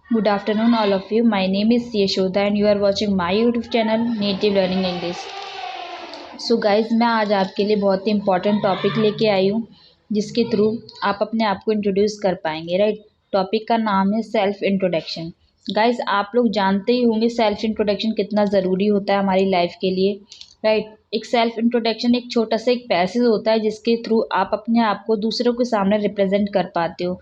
Good afternoon, all of you. My name is Yashoda and you are watching my YouTube channel Native Learning English. So guys मैं आज आपके लिए बहुत ही important topic लेके आई हूँ जिसके थ्रू आप अपने आप को इंट्रोड्यूस कर पाएंगे, राइट। टॉपिक का नाम है सेल्फ इंट्रोडक्शन। गाइज आप लोग जानते ही होंगे सेल्फ इंट्रोडक्शन कितना ज़रूरी होता है हमारी लाइफ के लिए, राइट। एक सेल्फ इंट्रोडक्शन एक छोटा सा एक पैसेज होता है जिसके थ्रू आप अपने आप को दूसरों के सामने रिप्रेजेंट कर पाते हो।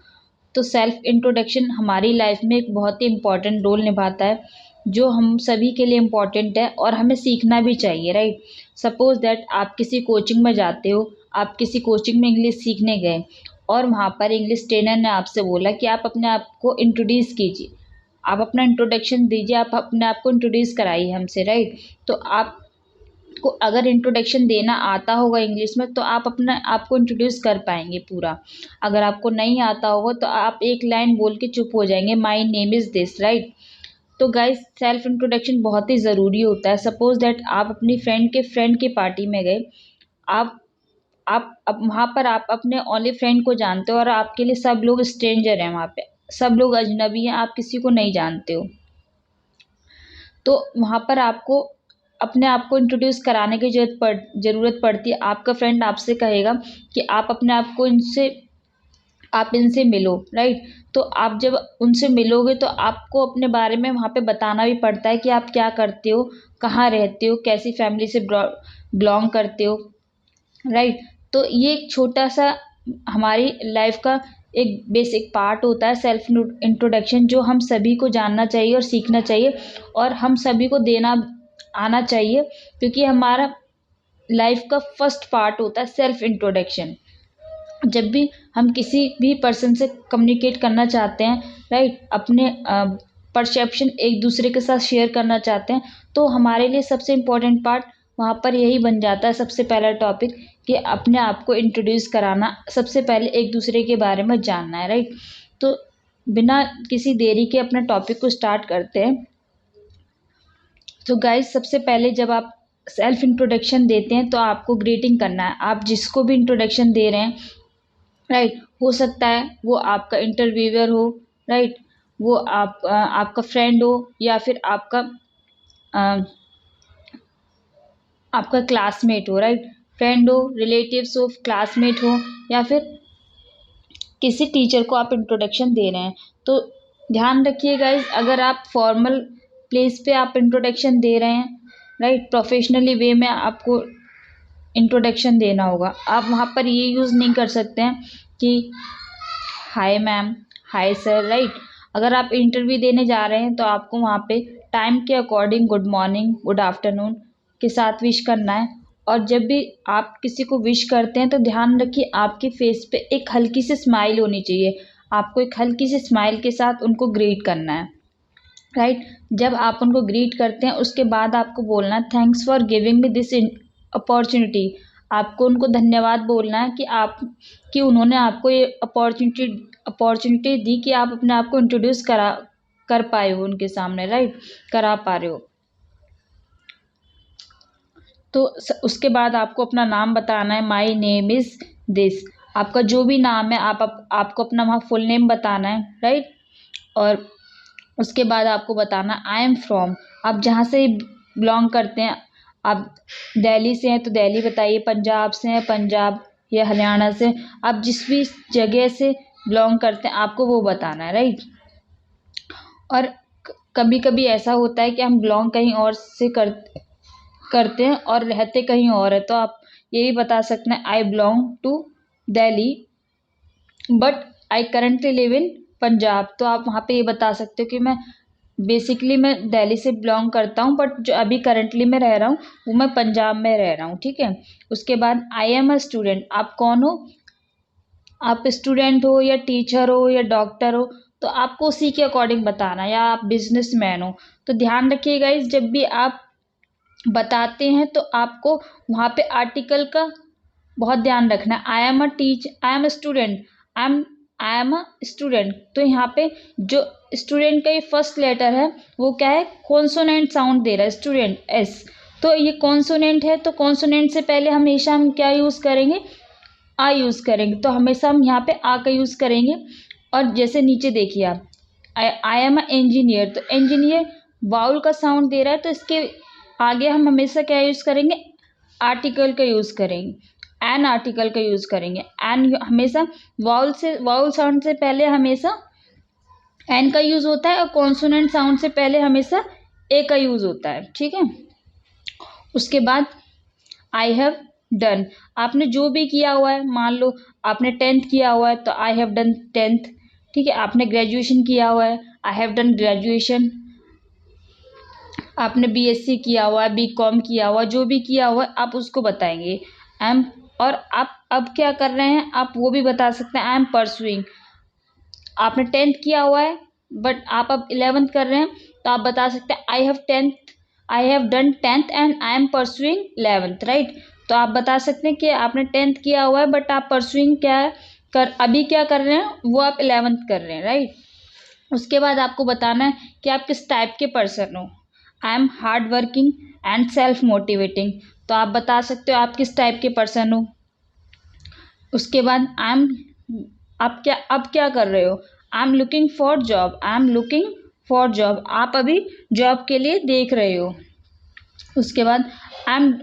तो सेल्फ इंट्रोडक्शन हमारी लाइफ में एक बहुत ही इम्पॉर्टेंट रोल निभाता है जो हम सभी के लिए इम्पॉर्टेंट है और हमें सीखना भी चाहिए, राइट। सपोज दैट आप किसी कोचिंग में जाते हो, आप किसी कोचिंग में इंग्लिश सीखने गए और वहाँ पर इंग्लिश ट्रेनर ने आपसे बोला कि आप अपने आप को इंट्रोड्यूस कीजिए, आप अपना इंट्रोडक्शन दीजिए, आप अपने आप को इंट्रोड्यूस कराइए हमसे, राइट। तो आप को अगर इंट्रोडक्शन देना आता होगा इंग्लिश में तो आप अपना आपको इंट्रोड्यूस कर पाएंगे पूरा। अगर आपको नहीं आता होगा तो आप एक लाइन बोल के चुप हो जाएंगे, my name is this, right. तो गाइस सेल्फ इंट्रोडक्शन बहुत ही ज़रूरी होता है। सपोज दैट आप अपनी फ्रेंड की पार्टी में गए, आप अब वहाँ पर आप अपने ओनली फ्रेंड को जानते हो और आपके लिए सब लोग स्ट्रेंजर हैं, वहाँ पे सब लोग अजनबी हैं, आप किसी को नहीं जानते हो। तो वहाँ पर आपको अपने आप को इंट्रोड्यूस कराने की ज़रूरत पड़ती है। आपका फ्रेंड आपसे कहेगा कि आप अपने आप को आप इनसे मिलो, राइट। तो आप जब उनसे मिलोगे तो आपको अपने बारे में वहाँ पे बताना भी पड़ता है कि आप क्या करते हो, कहाँ रहते हो, कैसी फैमिली से बिलोंग करते हो, राइट। तो ये एक छोटा सा हमारी लाइफ का एक बेसिक पार्ट होता है सेल्फ इंट्रोडक्शन, जो हम सभी को जानना चाहिए और सीखना चाहिए और हम सभी को देना आना चाहिए, क्योंकि हमारा लाइफ का फर्स्ट पार्ट होता है सेल्फ इंट्रोडक्शन। जब भी हम किसी भी पर्सन से कम्युनिकेट करना चाहते हैं, राइट, अपने परसेप्शन एक दूसरे के साथ शेयर करना चाहते हैं, तो हमारे लिए सबसे इम्पोर्टेंट पार्ट वहाँ पर यही बन जाता है, सबसे पहला टॉपिक कि अपने आप को इंट्रोड्यूस कराना, सबसे पहले एक दूसरे के बारे में जानना है, राइट। तो बिना किसी देरी के अपना टॉपिक को स्टार्ट करते हैं। तो गाइज सबसे पहले जब आप सेल्फ इंट्रोडक्शन देते हैं तो आपको ग्रीटिंग करना है। आप जिसको भी इंट्रोडक्शन दे रहे हैं, राइट, हो सकता है वो आपका इंटरव्यूअर हो, राइट, वो आपका फ्रेंड हो या फिर आपका क्लासमेट हो, राइट। फ्रेंड हो, रिलेटिव्स हो, क्लासमेट हो या फिर किसी टीचर को आप इंट्रोडक्शन दे रहे हैं। तो ध्यान रखिए गाइज, अगर आप फॉर्मल प्लेस पे आप इंट्रोडक्शन दे रहे हैं, राइट, प्रोफेशनली वे में आपको इंट्रोडक्शन देना होगा। आप वहाँ पर ये यूज़ नहीं कर सकते हैं कि hi ma'am, hi sir, right. अगर आप इंटरव्यू देने जा रहे हैं तो आपको वहाँ पे टाइम के according good morning, good afternoon के साथ विश करना है। और जब भी आप किसी को विश करते हैं तो ध्यान रखिए आपके फेस पे एक हल्की सी स्माइल होनी चाहिए। आपको एक हल्की सी स्माइल के साथ उनको ग्रीट करना है, राइट। जब आप उनको ग्रीट करते हैं उसके बाद आपको बोलना है thanks for giving me this opportunity. आपको उनको धन्यवाद बोलना है कि उन्होंने आपको ये अपॉर्चुनिटी दी कि आप अपने आप को इंट्रोड्यूस कर पाए हो उनके सामने, राइट, करा पा रहे हो। तो उसके बाद आपको अपना नाम बताना है, माई नेम इज़ दिस। आपका जो भी नाम है आपको अपना वहाँ फुल नेम बताना है, राइट। और उसके बाद आपको बताना आई एम फ्रॉम, आप जहाँ से बिलोंग करते हैं। आप दिल्ली से हैं तो दिल्ली बताइए, पंजाब से हैं पंजाब या हरियाणा से, आप जिस भी जगह से बिलोंग करते हैं आपको वो बताना है, राइट। और कभी कभी ऐसा होता है कि हम बिलोंग कहीं और से करते हैं और रहते कहीं और है, तो आप ये भी बता सकते हैं I belong to Delhi but I currently live in Punjab. तो आप वहाँ पे ये बता सकते हो कि मैं दिल्ली से बिलोंग करता हूँ बट जो अभी करंटली मैं रह रहा हूँ वो मैं पंजाब में रह रहा हूँ, ठीक है। उसके बाद आई एम अ स्टूडेंट, आप कौन हो, आप स्टूडेंट हो या टीचर हो या डॉक्टर हो, तो आपको उसी के अकॉर्डिंग बताना, या आप बिजनेसमैन हो। तो ध्यान रखिएगा इस जब भी आप बताते हैं तो आपको वहाँ पे आर्टिकल का बहुत ध्यान रखना है। I am a student, I am a student, तो यहाँ पे जो स्टूडेंट का ये फर्स्ट लेटर है वो क्या है, कॉन्सोनेंट साउंड दे रहा है स्टूडेंट, एस। तो ये कॉन्सोनेंट है तो कॉन्सोनेंट से पहले हमेशा हम क्या यूज़ करेंगे, आ यूज़ करेंगे। तो हमेशा हम यहाँ पे आ का यूज़ करेंगे। और जैसे नीचे देखिए आप आई एम अ इंजीनियर, तो इंजीनियर वाउल का साउंड दे रहा है, तो इसके आगे हम हमेशा क्या यूज़ करेंगे, आर्टिकल का यूज़ करेंगे, एन आर्टिकल का यूज़ करेंगे। एन हमेशा वाउल साउंड से पहले हमेशा एन का यूज़ होता है, और कॉन्सोनेंट साउंड से पहले हमेशा ए का यूज़ होता है, ठीक है। उसके बाद आई हैव डन, आपने जो भी किया हुआ है, मान लो आपने 10th किया हुआ है तो आई हैव डन 10th, ठीक है। आपने ग्रेजुएशन किया हुआ है, आई हैव डन ग्रेजुएशन। आपने बीएससी किया हुआ है, बीकॉम किया हुआ, जो भी किया हुआ है आप उसको बताएंगे। एम, और आप अब क्या कर रहे हैं आप वो भी बता सकते हैं, आई एम परसुइंग। आपने 10th किया हुआ है बट आप अब 11th कर रहे हैं, तो आप बता सकते हैं I have done 10th and I am pursuing 11th, right. तो आप बता सकते हैं कि आपने 10th किया हुआ है बट आप परसुइंग क्या है, अभी क्या कर रहे हैं, वो आप 11th कर रहे हैं, राइट। उसके बाद आपको बताना है कि आप किस टाइप के पर्सन हो। I am hard working and self motivating, तो आप बता सकते हो आप किस टाइप के पर्सन हो। उसके बाद आप क्या कर रहे हो, I am looking for job, I am looking for job, आप अभी जॉब के लिए देख रहे हो। उसके बाद आई एम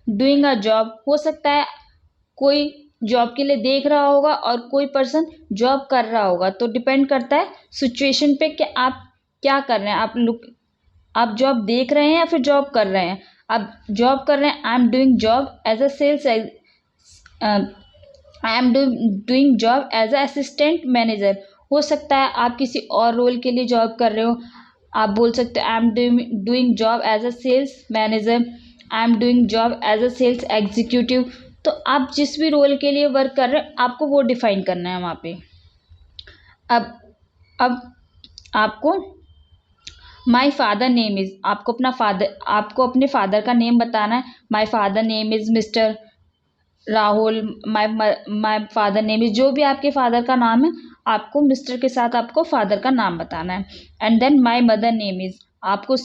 डूइंग अ जॉब, हो सकता है कोई जॉब के लिए देख रहा होगा और कोई पर्सन जॉब कर रहा होगा, तो डिपेंड करता है सिचुएशन पे कि आप क्या कर रहे हैं। आप जॉब देख रहे हैं या फिर जॉब कर रहे हैं। आप जॉब कर रहे हैं, I am doing job as a sales, I am doing job as a assistant manager. हो सकता है आप किसी और रोल के लिए जॉब कर रहे हो, आप बोल सकते हो I am doing job as a sales manager, I am doing job as a sales executive. तो आप जिस भी रोल के लिए वर्क कर रहे हैं आपको वो डिफाइन करना है वहाँ पे। अब आपको माई फादर नेम इज़, आपको अपने फादर का नेम बताना है। My father name is mister Rahul, my father name is, जो भी आपके फादर का नाम है आपको मिस्टर के साथ आपको फादर का नाम बताना है। And then my mother name is, आपको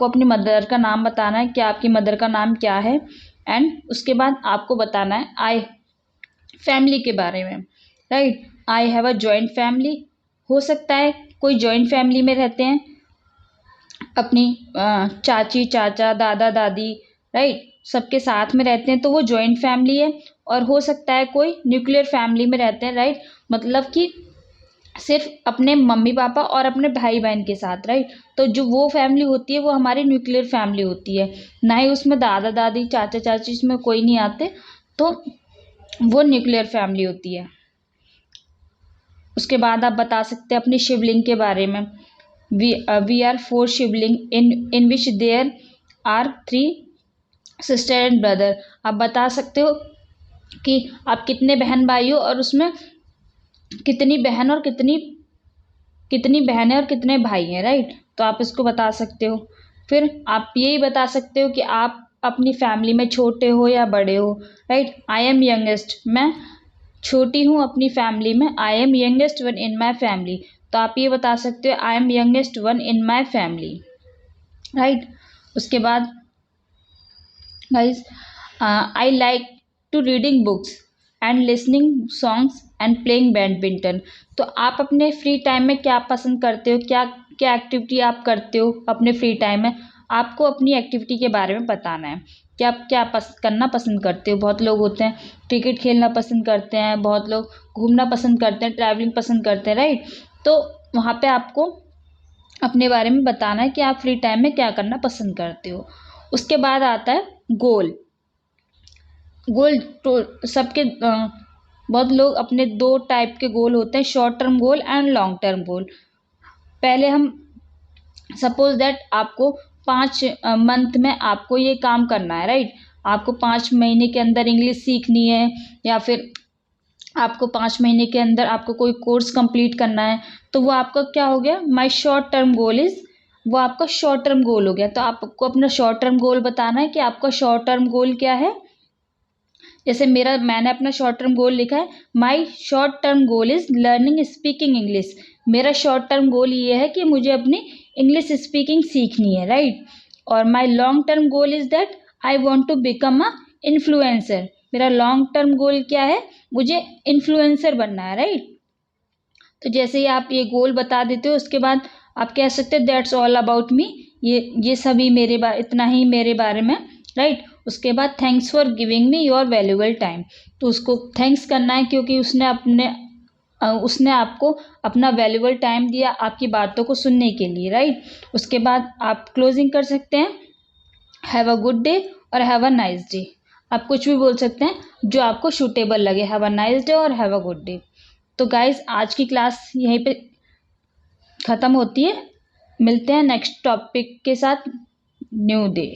अपनी मदर का नाम बताना है कि आपकी मदर का नाम क्या है। एंड उसके बाद आपको बताना है फैमिली के बारे में, right. I have a joint family, हो सकता है कोई जॉइंट फैमिली में रहते हैं, अपनी चाची चाचा दादा दादी, राइट, सबके साथ में रहते हैं, तो वो जॉइंट फैमिली है। और हो सकता है कोई न्यूक्लियर फैमिली में रहते हैं, राइट, मतलब कि सिर्फ अपने मम्मी पापा और अपने भाई बहन के साथ, राइट। तो जो वो फैमिली होती है वो हमारी न्यूक्लियर फैमिली होती है, ना ही उसमें दादा दादी चाचा चाची इसमें कोई नहीं आते, तो वो न्यूक्लियर फैमिली होती है। उसके बाद आप बता सकते हैं अपनी शिवलिंग के बारे में। We are 4 siblings in which there are 3 sister and brother. आप बता सकते हो कि आप कितने बहन भाई हो और उसमें कितनी बहन और कितनी बहनें और कितने भाई हैं, राइट। तो आप इसको बता सकते हो। फिर आप यही बता सकते हो कि आप अपनी फैमिली में छोटे हो या बड़े हो, राइट। आई एम यंगेस्ट, मैं छोटी हूँ अपनी फैमिली में। I am youngest one in my family, तो आप ये बता सकते हो I am youngest one in my family, right. उसके बाद guys I like to reading books and listening songs and playing badminton. तो आप अपने फ्री टाइम में क्या पसंद करते हो, क्या एक्टिविटी आप करते हो अपने फ्री टाइम में, आपको अपनी एक्टिविटी के बारे में बताना है कि आप क्या करना पसंद करते हो। बहुत लोग होते हैं क्रिकेट खेलना पसंद करते हैं, बहुत लोग घूमना पसंद करते हैं, ट्रैवलिंग पसंद करते हैं, राइट। तो वहाँ पे आपको अपने बारे में बताना है कि आप फ्री टाइम में क्या करना पसंद करते हो। उसके बाद आता है गोल। तो सबके बहुत लोग अपने 2 टाइप के गोल होते हैं, short term goal and long term गोल। पहले हम सपोज दैट आपको 5 मंथ में आपको ये काम करना है, राइट। आपको 5 महीने के अंदर इंग्लिश सीखनी है, या फिर आपको 5 महीने के अंदर आपको कोई कोर्स कंप्लीट करना है, तो वो आपका क्या हो गया, माई शॉर्ट टर्म गोल इज़, वो आपका शॉर्ट टर्म गोल हो गया। तो आपको अपना शॉर्ट टर्म गोल बताना है कि आपका शॉर्ट टर्म गोल क्या है। जैसे मैंने अपना शॉर्ट टर्म गोल लिखा है, माई short term goal is learning speaking English. मेरा शॉर्ट टर्म गोल ये है कि मुझे अपनी इंग्लिश स्पीकिंग सीखनी है, राइट। और my long term goal is that I want to become a influencer. मेरा लॉन्ग टर्म गोल क्या है, मुझे इन्फ्लुएंसर बनना है, राइट। तो जैसे ही आप ये गोल बता देते हो उसके बाद आप कह सकते हैं दैट्स ऑल अबाउट मी, ये सभी इतना ही मेरे बारे में, राइट। उसके बाद thanks for giving me your valuable time, तो उसको थैंक्स करना है क्योंकि उसने आपको अपना वैल्यूबल टाइम दिया आपकी बातों को सुनने के लिए, राइट। उसके बाद आप क्लोजिंग कर सकते हैं हैव अ गुड डे और हैव अ नाइस डे। आप कुछ भी बोल सकते हैं जो आपको सूटेबल लगे, हैव अ नाइस डे और हैव अ गुड डे। तो गाइज आज की क्लास यहीं पे ख़त्म होती है, मिलते हैं नेक्स्ट टॉपिक के साथ, न्यू डे।